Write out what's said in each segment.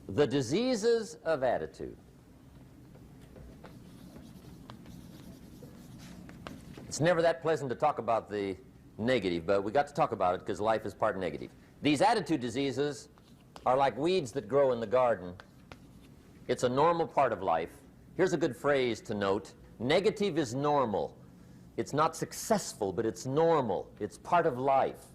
The diseases of attitude. It's never that pleasant to talk about the negative, but we got to talk about it because life is part negative. These attitude diseases are like weeds that grow in the garden. It's a normal part of life. Here's a good phrase to note. Negative is normal. It's not successful, but it's normal. It's part of life.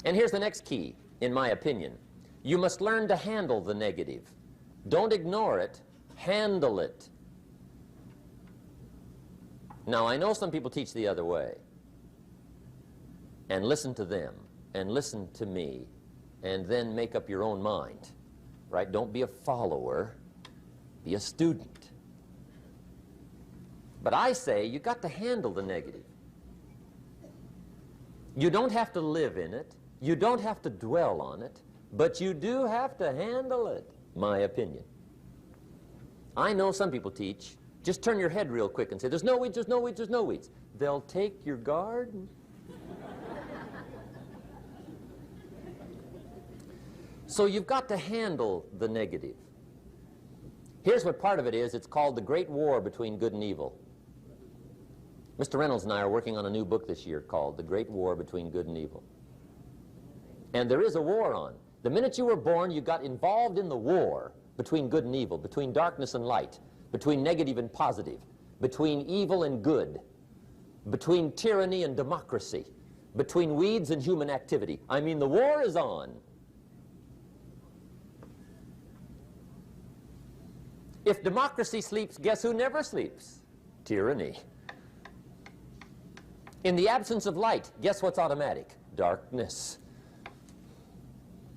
And here's the next key, in my opinion. You must learn to handle the negative. Don't ignore it. Handle it. Now, I know some people teach the other way. And listen to them, and listen to me, and then make up your own mind. Right? Don't be a follower. Be a student. But I say you got to handle the negative. You don't have to live in it. You don't have to dwell on it. But you do have to handle it, my opinion. I know some people teach, just turn your head real quick and say, there's no weeds, there's no weeds, there's no weeds. They'll take your garden. So you've got to handle the negative. Here's what part of it is. It's called the Great War Between Good and Evil. Mr. Reynolds and I are working on a new book this year called The Great War Between Good and Evil. And there is a war on. The minute you were born, you got involved in the war between good and evil, between darkness and light, between negative and positive, between evil and good, between tyranny and democracy, between weeds and human activity. I mean, the war is on. If democracy sleeps, guess who never sleeps? Tyranny. In the absence of light, guess what's automatic? Darkness.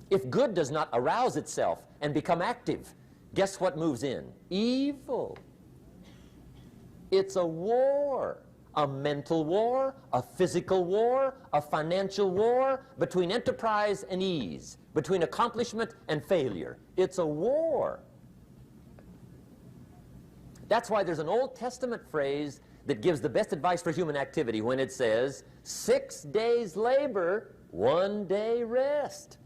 If good does not arouse itself and become active, guess what moves in? Evil. It's a war. A mental war, a physical war, a financial war, between enterprise and ease, between accomplishment and failure. It's a war. That's why there's an Old Testament phrase that gives the best advice for human activity when it says, 6 days labor, 1 day rest.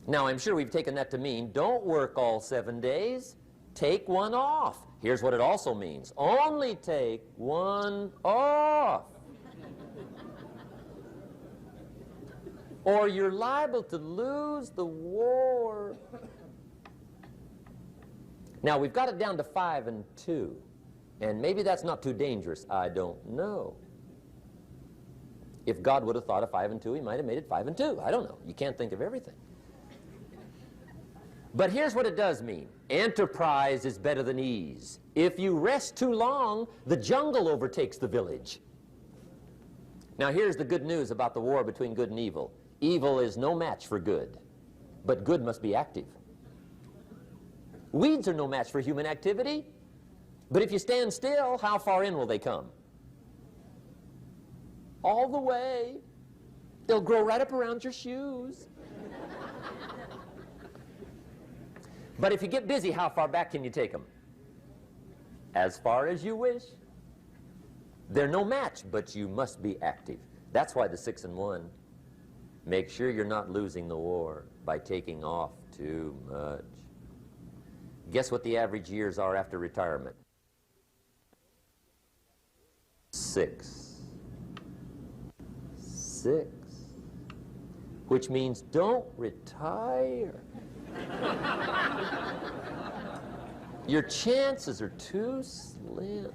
Now, I'm sure we've taken that to mean, don't work all 7 days, take one off. Here's what it also means, only take one off. Or you're liable to lose the war. Now, we've got it down to 5 and 2, and maybe that's not too dangerous, I don't know. If God would have thought of 5 and 2, he might have made it 5 and 2, I don't know. You can't think of everything. But here's what it does mean. Enterprise is better than ease. If you rest too long, the jungle overtakes the village. Now here's the good news about the war between good and evil. Evil is no match for good, but good must be active. Weeds are no match for human activity, but if you stand still, how far in will they come? All the way. They'll grow right up around your shoes. But if you get busy, how far back can you take them? As far as you wish. They're no match, but you must be active. That's why the 6 and 1. Make sure you're not losing the war by taking off too much. Guess what the average years are after retirement? 6. 6. Which means don't retire. Your chances are too slim.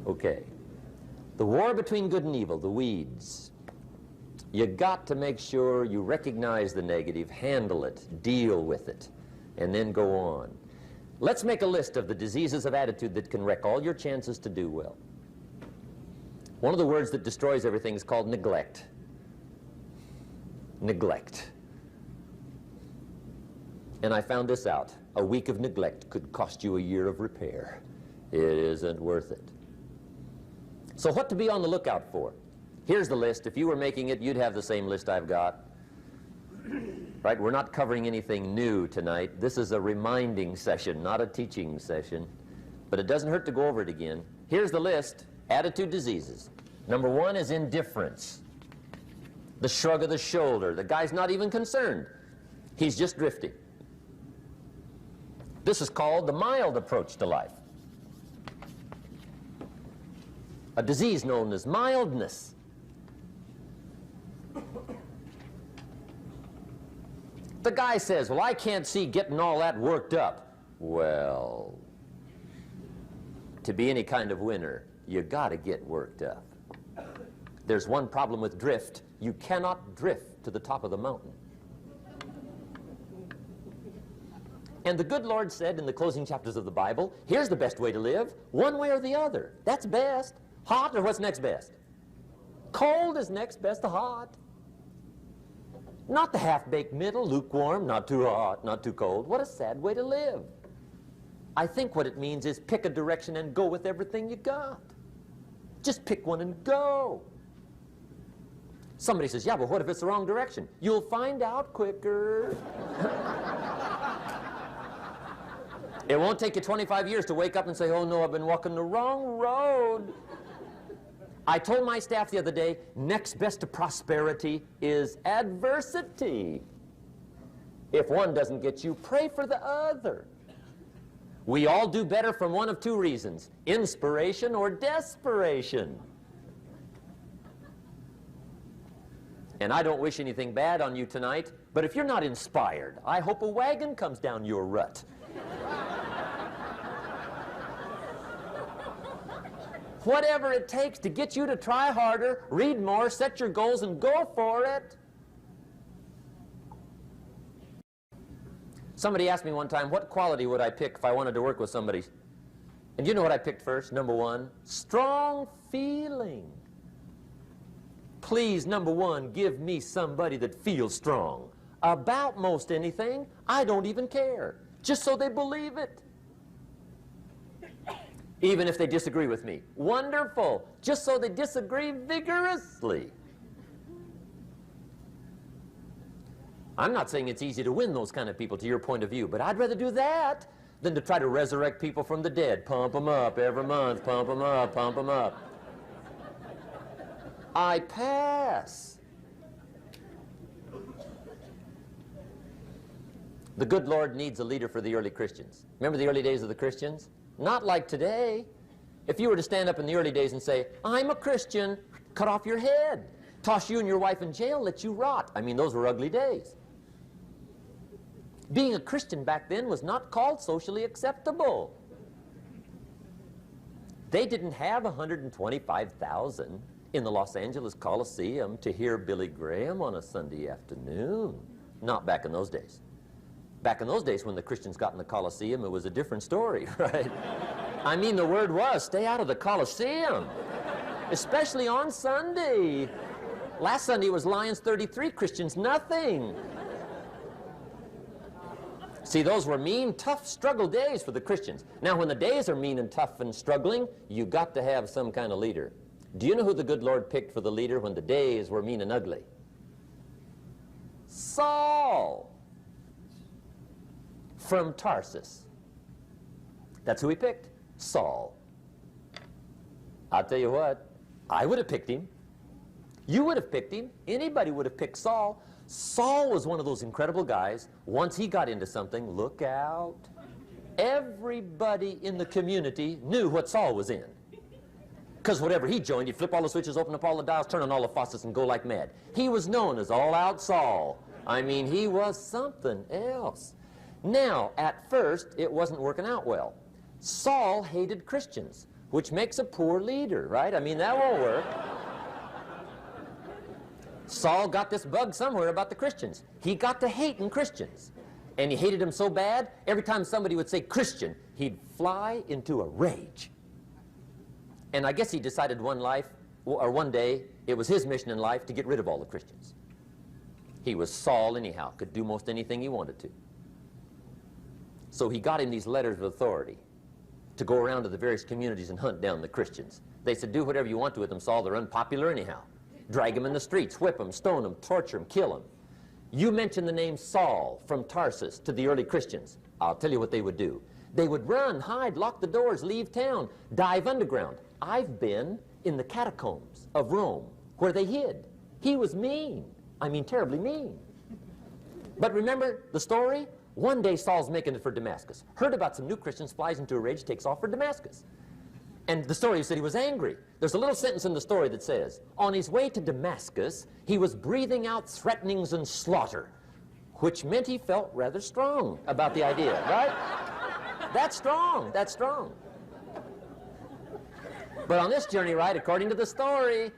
Okay. The war between good and evil, the weeds. You got to make sure you recognize the negative, handle it, deal with it, and then go on. Let's make a list of the diseases of attitude that can wreck all your chances to do well. One of the words that destroys everything is called neglect. Neglect. And I found this out. A week of neglect could cost you a year of repair. It isn't worth it. So what to be on the lookout for? Here's the list. If you were making it, you'd have the same list I've got. Right? We're not covering anything new tonight. This is a reminding session, not a teaching session. But it doesn't hurt to go over it again. Here's the list. Attitude diseases. Number one is indifference. The shrug of the shoulder. The guy's not even concerned. He's just drifting. This is called the mild approach to life. A disease known as mildness. The guy says, well, I can't see getting all that worked up. Well, to be any kind of winner, you got to get worked up. There's one problem with drift. You cannot drift to the top of the mountain. And the good Lord said in the closing chapters of the Bible, here's the best way to live, one way or the other. That's best. Hot or what's next best? Cold is next best to hot. Not the half-baked middle, lukewarm, not too hot, not too cold. What a sad way to live. I think what it means is pick a direction and go with everything you got. Just pick one and go. Somebody says, yeah, but what if it's the wrong direction? You'll find out quicker. It won't take you 25 years to wake up and say, oh no, I've been walking the wrong road. I told my staff the other day, next best to prosperity is adversity. If one doesn't get you, pray for the other. We all do better from one of two reasons, inspiration or desperation. And I don't wish anything bad on you tonight, but if you're not inspired, I hope a wagon comes down your rut. Whatever it takes to get you to try harder, read more, set your goals, and go for it. Somebody asked me one time, what quality would I pick if I wanted to work with somebody? And you know what I picked first? Number one, strong feeling. Please, number one, give me somebody that feels strong. About most anything, I don't even care. Just so they believe it. Even if they disagree with me. Wonderful. Just so they disagree vigorously. I'm not saying it's easy to win those kind of people to your point of view, but I'd rather do that than to try to resurrect people from the dead. Pump them up every month, pump them up, pump them up. I pass. The good Lord needs a leader for the early Christians. Remember the early days of the Christians? Not like today. If you were to stand up in the early days and say, I'm a Christian, cut off your head, toss you and your wife in jail, let you rot. I mean, those were ugly days. Being a Christian back then was not called socially acceptable. They didn't have 125,000 in the Los Angeles Coliseum to hear Billy Graham on a Sunday afternoon. Not back in those days. Back in those days when the Christians got in the Coliseum, it was a different story, right? I mean, the word was, stay out of the Coliseum, especially on Sunday. Last Sunday was Lions 33, Christians nothing. See, those were mean, tough struggle days for the Christians. Now, when the days are mean and tough and struggling, you got to have some kind of leader. Do you know who the good Lord picked for the leader when the days were mean and ugly? Saul. From Tarsus. That's who he picked, Saul. I'll tell you what, I would have picked him. You would have picked him. Anybody would have picked Saul. Saul was one of those incredible guys. Once he got into something, look out. Everybody in the community knew what Saul was in. Because whatever he joined, he'd flip all the switches, open up all the dials, turn on all the faucets, and go like mad. He was known as All-Out Saul. I mean, he was something else. Now, at first, it wasn't working out well. Saul hated Christians, which makes a poor leader, right? I mean, that won't work. Saul got this bug somewhere about the Christians. He got to hating Christians. And he hated them so bad, every time somebody would say Christian, he'd fly into a rage. And I guess he decided one day, it was his mission in life to get rid of all the Christians. He was Saul anyhow, could do most anything he wanted to. So he got him these letters of authority to go around to the various communities and hunt down the Christians. They said, do whatever you want to with them, Saul. They're unpopular anyhow. Drag them in the streets, whip them, stone them, torture them, kill them. You mention the name Saul from Tarsus to the early Christians. I'll tell you what they would do. They would run, hide, lock the doors, leave town, dive underground. I've been in the catacombs of Rome where they hid. He was mean. I mean, terribly mean. But remember the story? One day Saul's making it for Damascus. Heard about some new Christians, flies into a rage, takes off for Damascus. And the story said he was angry. There's a little sentence in the story that says, on his way to Damascus, he was breathing out threatenings and slaughter, which meant he felt rather strong about the idea, right? That's strong. That's strong. But on this journey, right, according to the story,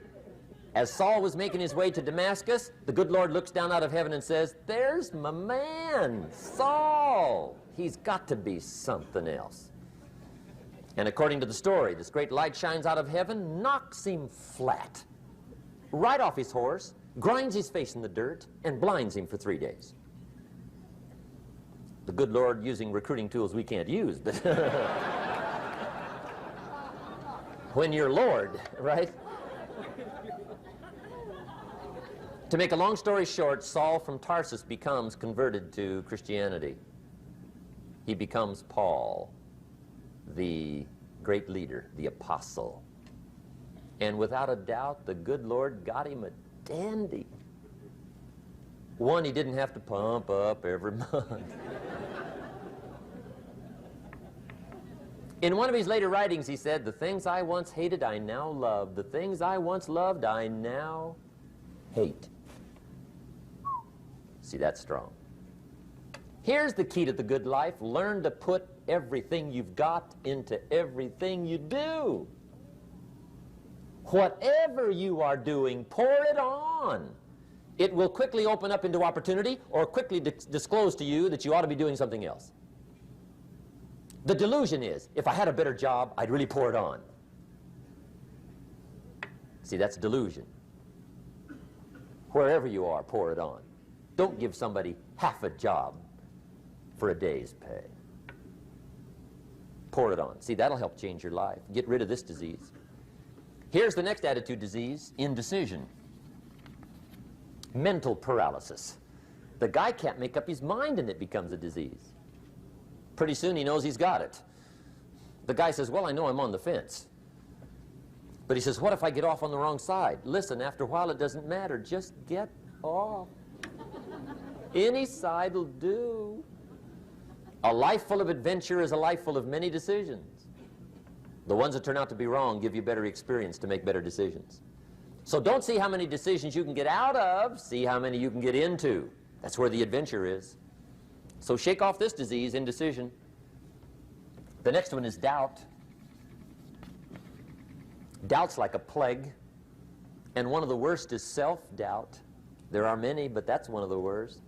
as Saul was making his way to Damascus, the good Lord looks down out of heaven and says, there's my man, Saul. He's got to be something else. And according to the story, this great light shines out of heaven, knocks him flat, right off his horse, grinds his face in the dirt, and blinds him for 3 days. The good Lord using recruiting tools we can't use, but when you're Lord, right? To make a long story short, Saul from Tarsus becomes converted to Christianity. He becomes Paul, the great leader, the apostle. And without a doubt, the good Lord got him a dandy. One he didn't have to pump up every month. In one of his later writings, he said, the things I once hated, I now love. The things I once loved, I now hate. See, that's strong. Here's the key to the good life. Learn to put everything you've got into everything you do. Whatever you are doing, pour it on. It will quickly open up into opportunity or quickly disclose to you that you ought to be doing something else. The delusion is, if I had a better job, I'd really pour it on. See, that's delusion. Wherever you are, pour it on. Don't give somebody half a job for a day's pay. Pour it on. See, that'll help change your life. Get rid of this disease. Here's the next attitude disease, indecision. Mental paralysis. The guy can't make up his mind and it becomes a disease. Pretty soon he knows he's got it. The guy says, well, I know I'm on the fence. But he says, what if I get off on the wrong side? Listen, after a while it doesn't matter. Just get off. Any side will do. A life full of adventure is a life full of many decisions. The ones that turn out to be wrong give you better experience to make better decisions. So don't see how many decisions you can get out of, see how many you can get into. That's where the adventure is. So shake off this disease, indecision. The next one is doubt. Doubt's like a plague. And one of the worst is self-doubt. There are many, but that's one of the worst.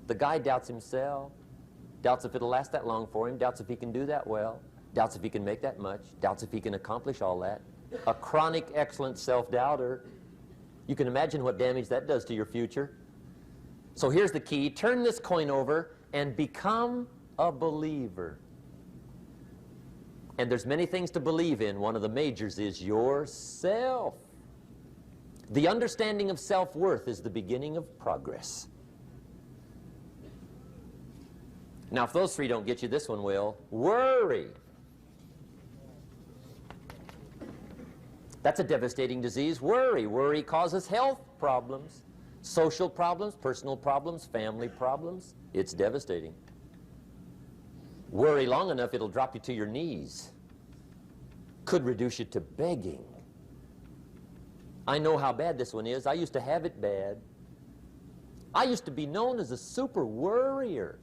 The guy doubts himself. Doubts if it'll last that long for him. Doubts if he can do that well. Doubts if he can make that much. Doubts if he can accomplish all that. A chronic, excellent self-doubter. You can imagine what damage that does to your future. So here's the key. Turn this coin over and become a believer. And there's many things to believe in. One of the majors is yourself. The understanding of self-worth is the beginning of progress. Now, if those three don't get you, this one will. Worry. That's a devastating disease. Worry. Worry causes health problems, social problems, personal problems, family problems. It's devastating. Worry long enough, it'll drop you to your knees. Could reduce you to begging. I know how bad this one is. I used to have it bad. I used to be known as a super worrier.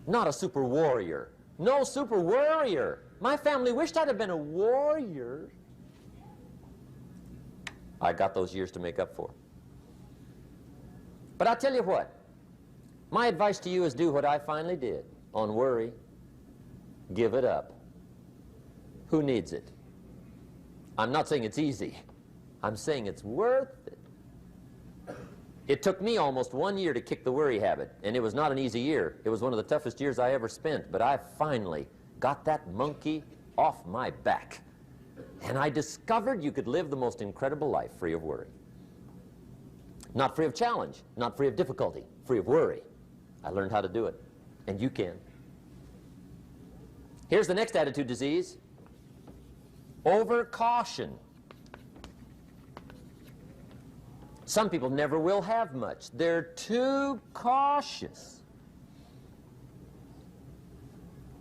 Not a super warrior. No, super worrier. My family wished I'd have been a warrior. I got those years to make up for. But I'll tell you what. My advice to you is do what I finally did on worry. Give it up. Who needs it? I'm not saying it's easy. I'm saying it's worth it. It took me almost 1 year to kick the worry habit, and it was not an easy year. It was one of the toughest years I ever spent, but I finally got that monkey off my back. And I discovered you could live the most incredible life free of worry. Not free of challenge, not free of difficulty, free of worry. I learned how to do it, and you can. Here's the next attitude disease. Over caution. Some people never will have much. They're too cautious.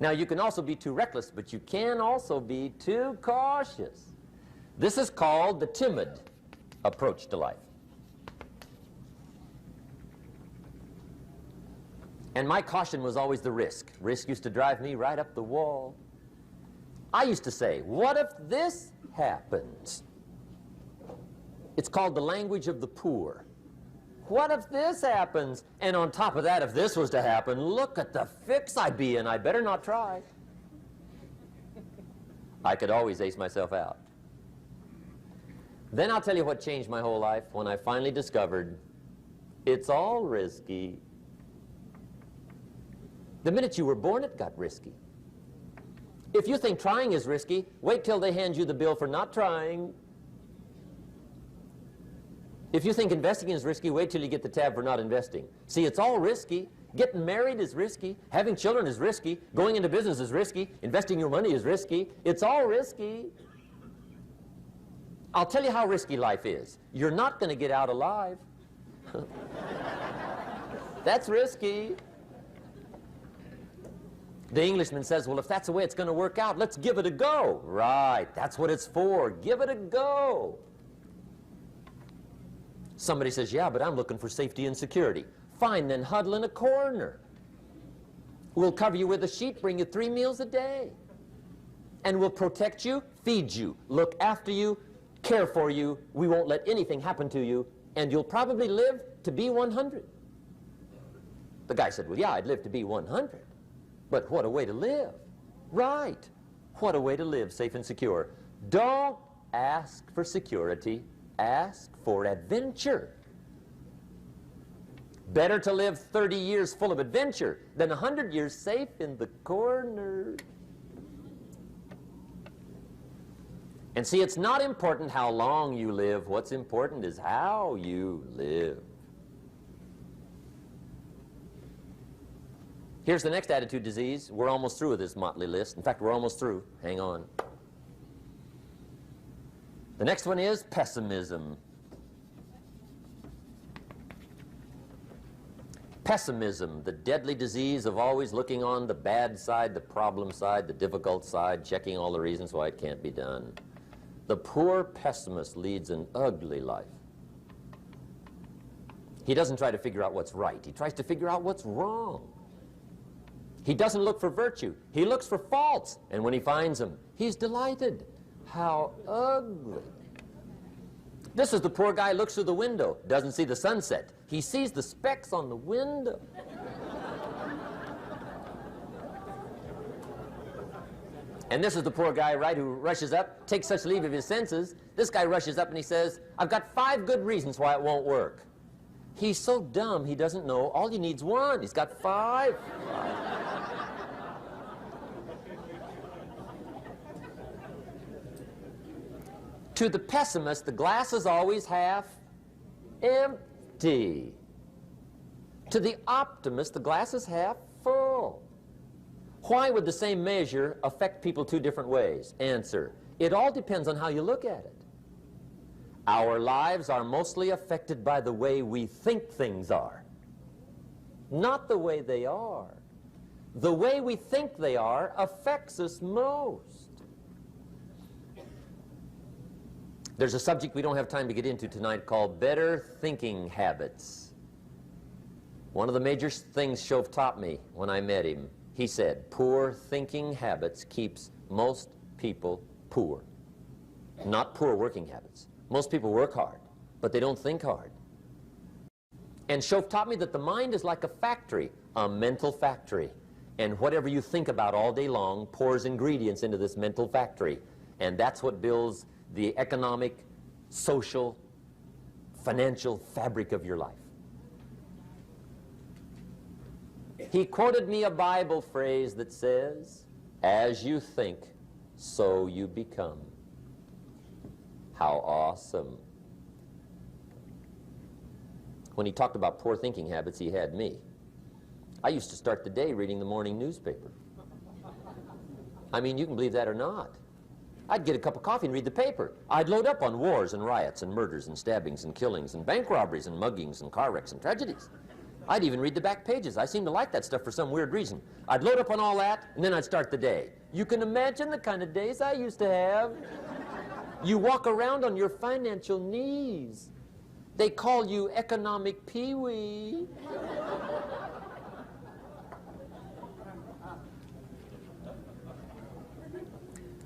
Now, you can also be too reckless, but you can also be too cautious. This is called the timid approach to life. And my caution was always the risk. Risk used to drive me right up the wall. I used to say, what if this happens? It's called the language of the poor. What if this happens? And on top of that, if this was to happen, look at the fix I'd be in. I'd better not try. I could always ace myself out. Then I'll tell you what changed my whole life when I finally discovered it's all risky. The minute you were born, it got risky. If you think trying is risky, wait till they hand you the bill for not trying. If you think investing is risky, wait till you get the tab for not investing. See, it's all risky. Getting married is risky. Having children is risky. Going into business is risky. Investing your money is risky. It's all risky. I'll tell you how risky life is. You're not going to get out alive. That's risky. The Englishman says, well, if that's the way it's going to work out, let's give it a go. Right, that's what it's for. Give it a go. Somebody says, yeah, but I'm looking for safety and security. Fine, then huddle in a corner. We'll cover you with a sheet, bring you 3 meals a day. And we'll protect you, feed you, look after you, care for you. We won't let anything happen to you, and you'll probably live to be 100. The guy said, well, yeah, I'd live to be 100. But what a way to live. Right. What a way to live, safe and secure. Don't ask for security. Ask for adventure. Better to live 30 years full of adventure than 100 years safe in the corner. And see, it's not important how long you live. What's important is how you live. Here's the next attitude disease. We're almost through with this motley list. In fact, we're almost through. Hang on. The next one is pessimism. Pessimism, the deadly disease of always looking on the bad side, the problem side, the difficult side, checking all the reasons why it can't be done. The poor pessimist leads an ugly life. He doesn't try to figure out what's right. He tries to figure out what's wrong. He doesn't look for virtue. He looks for faults. And when he finds them, he's delighted. How ugly. This is the poor guy looks through the window, doesn't see the sunset. He sees the specks on the window. And this is the poor guy, right, who rushes up, takes such leave of his senses. This guy rushes up and he says, I've got 5 good reasons why it won't work. He's so dumb he doesn't know all he needs 1. He's got 5. To the pessimist, the glass is always half empty. To the optimist, the glass is half full. Why would the same measure affect people 2 different ways? Answer, it all depends on how you look at it. Our lives are mostly affected by the way we think things are, not the way they are. The way we think they are affects us most. There's a subject we don't have time to get into tonight called better thinking habits. One of the major things Shove taught me when I met him, he said, poor thinking habits keeps most people poor. Not poor working habits. Most people work hard, but they don't think hard. And Shove taught me that the mind is like a factory, a mental factory. And whatever you think about all day long pours ingredients into this mental factory. And that's what builds the economic, social, financial fabric of your life. He quoted me a Bible phrase that says, as you think, so you become. How awesome. When he talked about poor thinking habits, he had me. I used to start the day reading the morning newspaper. I mean, you can believe that or not. I'd get a cup of coffee and read the paper. I'd load up on wars and riots and murders and stabbings and killings and bank robberies and muggings and car wrecks and tragedies. I'd even read the back pages. I seem to like that stuff for some weird reason. I'd load up on all that, and then I'd start the day. You can imagine the kind of days I used to have. You walk around on your financial knees. They call you economic peewee.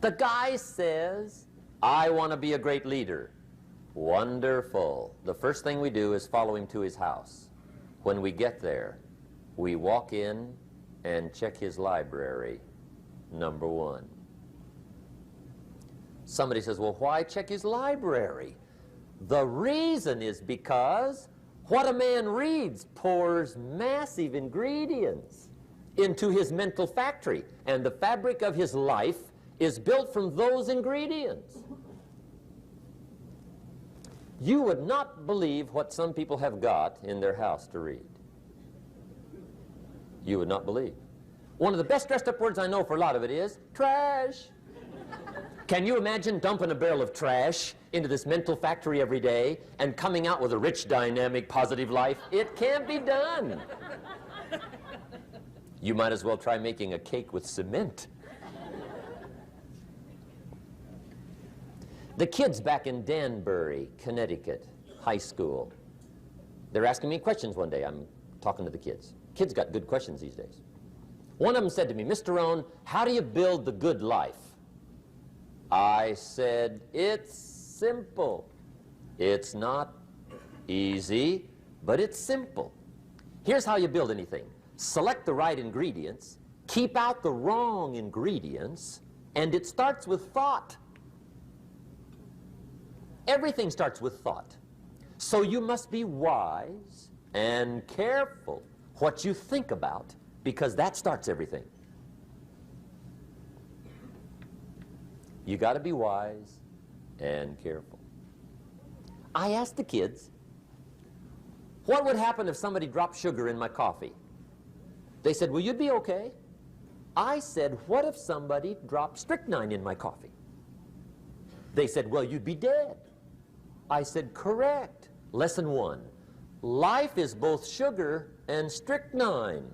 The guy says, I want to be a great leader. Wonderful. The first thing we do is follow him to his house. When we get there, we walk in and check his library, number one. Somebody says, well, why check his library? The reason is because what a man reads pours massive ingredients into his mental factory, and the fabric of his life is built from those ingredients. You would not believe what some people have got in their house to read. You would not believe. One of the best dressed up words I know for a lot of it is trash. Can you imagine dumping a barrel of trash into this mental factory every day and coming out with a rich, dynamic, positive life? It can't be done. You might as well try making a cake with cement. The kids back in Danbury, Connecticut, high school, they're asking me questions one day. I'm talking to the kids. Kids got good questions these days. One of them said to me, Mr. Rohn, how do you build the good life? I said, it's simple. It's not easy, but it's simple. Here's how you build anything. Select the right ingredients, keep out the wrong ingredients, and it starts with thought. Everything starts with thought. So you must be wise and careful what you think about, because that starts everything. You got to be wise and careful. I asked the kids, what would happen if somebody dropped sugar in my coffee? They said, well, you'd be okay. I said, what if somebody dropped strychnine in my coffee? They said, well, you'd be dead. I said, correct. Lesson one, life is both sugar and strychnine.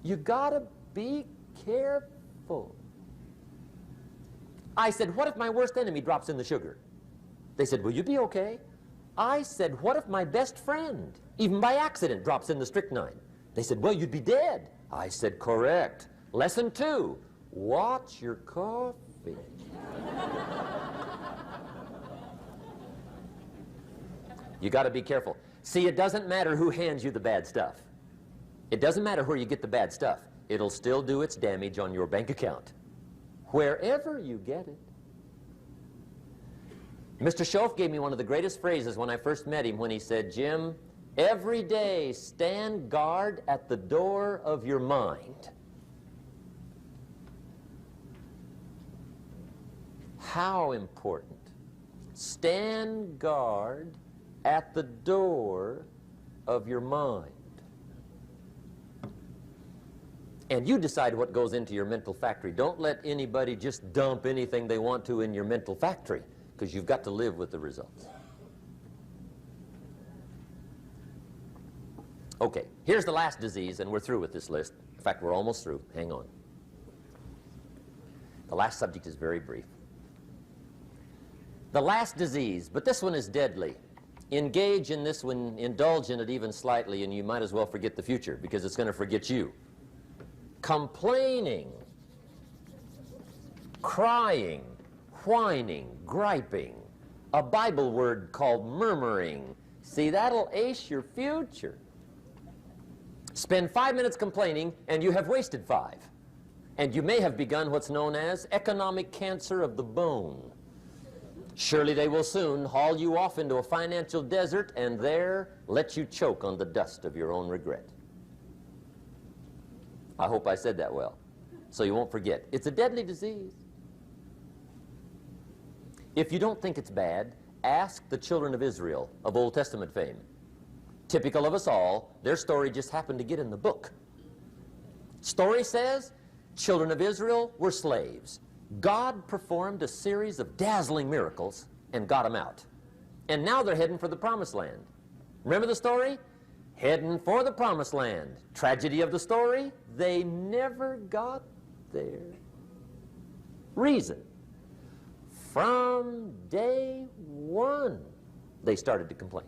You gotta be careful. I said, what if my worst enemy drops in the sugar? They said, will you be okay? I said, what if my best friend, even by accident, drops in the strychnine? They said, well, you'd be dead. I said, correct. Lesson two, watch your coffee. You got to be careful. See, it doesn't matter who hands you the bad stuff. It doesn't matter where you get the bad stuff. It'll still do its damage on your bank account, wherever you get it. Mr. Schoaf gave me one of the greatest phrases when I first met him when he said, Jim, every day stand guard at the door of your mind. How important. Stand guard at the door of your mind. And you decide what goes into your mental factory. Don't let anybody just dump anything they want to in your mental factory, because you've got to live with the results. Okay, here's the last disease, and we're through with this list. In fact, we're almost through. Hang on. The last subject is very brief. The last disease, but this one is deadly. Engage in this one, indulge in it even slightly, and you might as well forget the future, because it's going to forget you. Complaining, crying, whining, griping, a Bible word called murmuring. See, that'll ace your future. Spend 5 minutes complaining, and you have wasted 5. And you may have begun what's known as economic cancer of the bone. Surely they will soon haul you off into a financial desert and there let you choke on the dust of your own regret. I hope I said that well, so you won't forget. It's a deadly disease. If you don't think it's bad, ask the children of Israel of Old Testament fame. Typical of us all, their story just happened to get in the book. Story says, children of Israel were slaves. God performed a series of dazzling miracles and got them out. And now they're heading for the promised land. Remember the story? Heading for the promised land. Tragedy of the story, they never got there. Reason: from day one, they started to complain.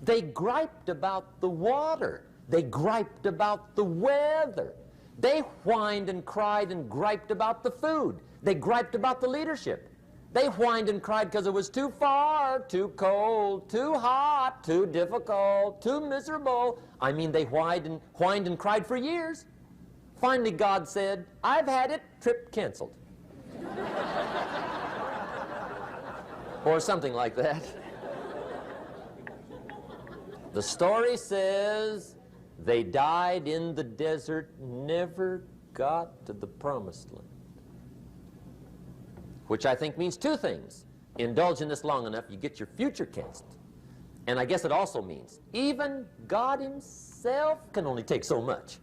They griped about the water. They griped about the weather. They whined and cried and griped about the food. They griped about the leadership. They whined and cried because it was too far, too cold, too hot, too difficult, too miserable. I mean, they whined and cried for years. Finally, God said, "I've had it, trip canceled." Or something like that. The story says they died in the desert, never got to the promised land. Which I think means two things. Indulge in this long enough, you get your future canceled. And I guess it also means even God himself can only take so much.